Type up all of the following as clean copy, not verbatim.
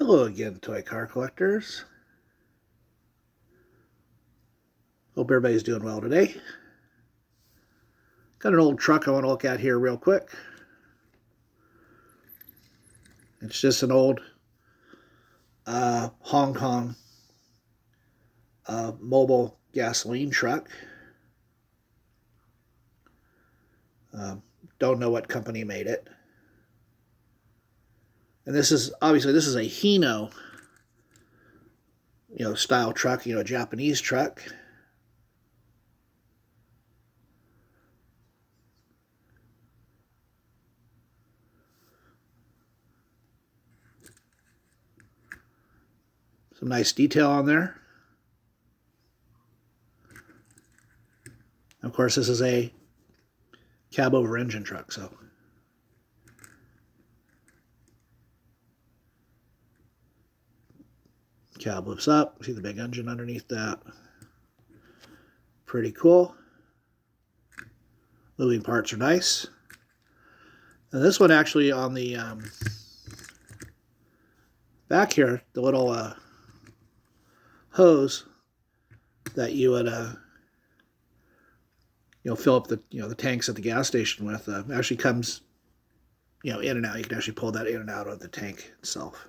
Hello again, toy car collectors. Hope everybody's doing well today. Got an old truck I want to look at here real quick. It's just an old Hong Kong Mobil gasoline truck. Don't know what company made it. And this is a Hino, style truck, a Japanese truck. Some nice detail on there. Of course, this is a cab over engine truck, so cab lifts up. See the big engine underneath that. Pretty cool. Moving parts are nice. And this one actually on the back here, the little hose that you would fill up the tanks at the gas station with actually comes in and out. You can actually pull that in and out of the tank itself.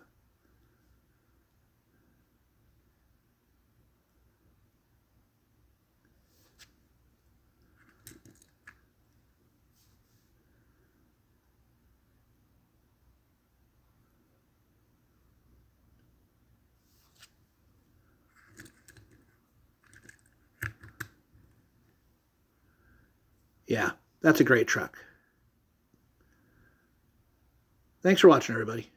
Yeah, that's a great truck. Thanks for watching, everybody.